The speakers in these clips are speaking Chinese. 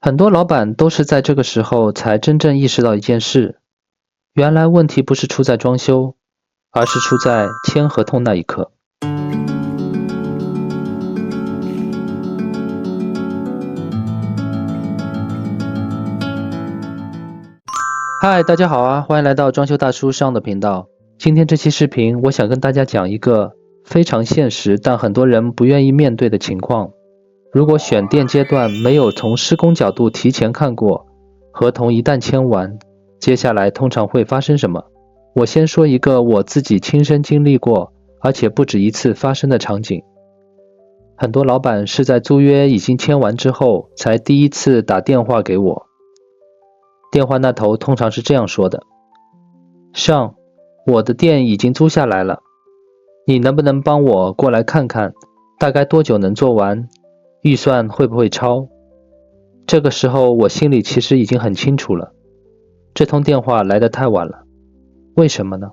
很多老板都是在这个时候才真正意识到一件事，原来问题不是出在装修，而是出在签合同那一刻。嗨，大家好啊，欢迎来到装修大叔上的频道。今天这期视频，我想跟大家讲一个非常现实，但很多人不愿意面对的情况。如果选店阶段没有从施工角度提前看过，合同一旦签完，接下来通常会发生什么？我先说一个我自己亲身经历过，而且不止一次发生的场景。很多老板是在租约已经签完之后，才第一次打电话给我。电话那头通常是这样说的：上，我的店已经租下来了，你能不能帮我过来看看，大概多久能做完？预算会不会超？这个时候我心里其实已经很清楚了，这通电话来得太晚了。为什么呢？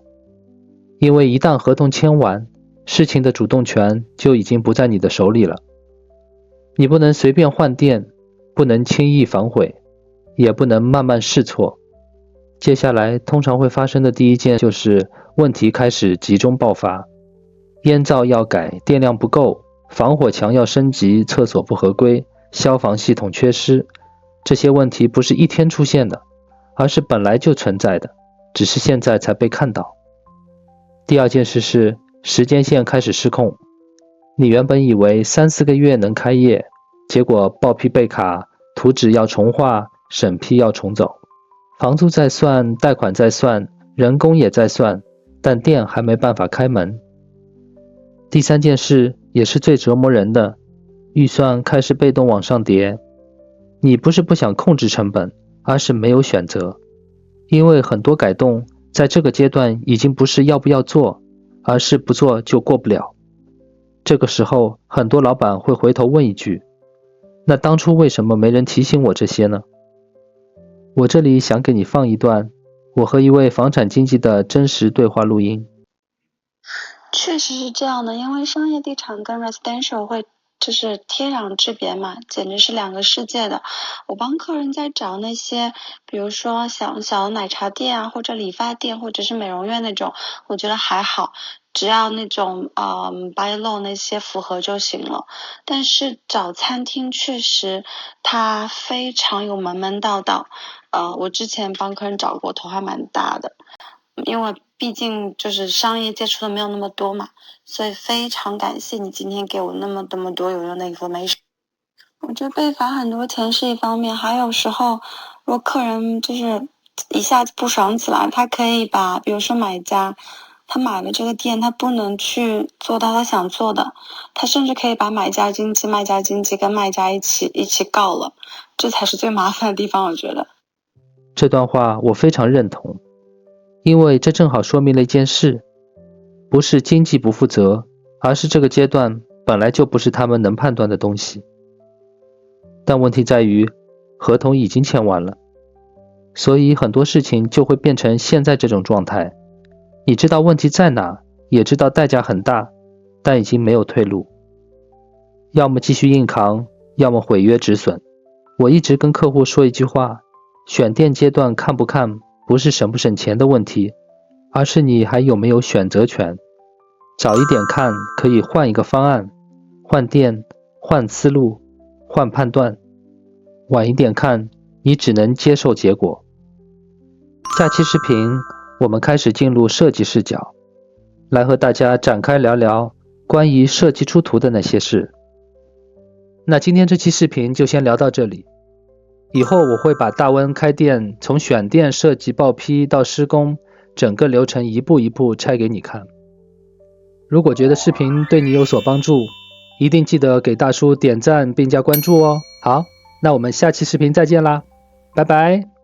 因为一旦合同签完，事情的主动权就已经不在你的手里了。你不能随便换店，不能轻易反悔，也不能慢慢试错。接下来通常会发生的第一件就是问题开始集中爆发，烟灶要改，电量不够，防火墙要升级，厕所不合规，消防系统缺失。这些问题不是一天出现的，而是本来就存在的，只是现在才被看到。第二件事是时间线开始失控，你原本以为3-4个月能开业，结果报批被卡，图纸要重画，审批要重走，房租在算，贷款在算，人工也在算，但店还没办法开门。第三件事也是最折磨人的，预算开始被动往上叠。你不是不想控制成本，而是没有选择，因为很多改动在这个阶段已经不是要不要做，而是不做就过不了。这个时候很多老板会回头问一句，那当初为什么没人提醒我这些呢？我这里想给你放一段我和一位房产经纪的真实对话录音。确实是这样的，因为商业地产跟 residential 会就是天壤之别嘛，简直是两个世界的。我帮客人在找那些，比如说小的奶茶店啊，或者理发店，或者是美容院那种，我觉得还好，只要那种buy low 那些符合就行了。但是找餐厅确实它非常有门道道。我之前帮客人找过，头还蛮大的。因为毕竟就是商业接触的没有那么多嘛，所以非常感谢你今天给我那么多有用的 information。我觉得被罚很多钱是一方面，还有时候如果客人就是一下子不爽起来，他可以把比如说买家他买了这个店，他不能去做到他想做的，他甚至可以把买家经纪、卖家经纪跟卖家一起告了，这才是最麻烦的地方，我觉得。这段话我非常认同，因为这正好说明了一件事，不是经济不负责，而是这个阶段本来就不是他们能判断的东西。但问题在于，合同已经签完了，所以很多事情就会变成现在这种状态。你知道问题在哪，也知道代价很大，但已经没有退路。要么继续硬扛，要么毁约止损。我一直跟客户说一句话，选店阶段看不看，不是省不省钱的问题，而是你还有没有选择权。早一点看，可以换一个方案，换店，换思路，换判断。晚一点看，你只能接受结果。下期视频，我们开始进入设计视角，来和大家展开聊聊关于设计出图的那些事。那今天这期视频就先聊到这里。以后我会把大温开店从选店、设计、报批到施工，整个流程一步一步拆给你看。如果觉得视频对你有所帮助，一定记得给大叔点赞并加关注哦。好，那我们下期视频再见啦，拜拜。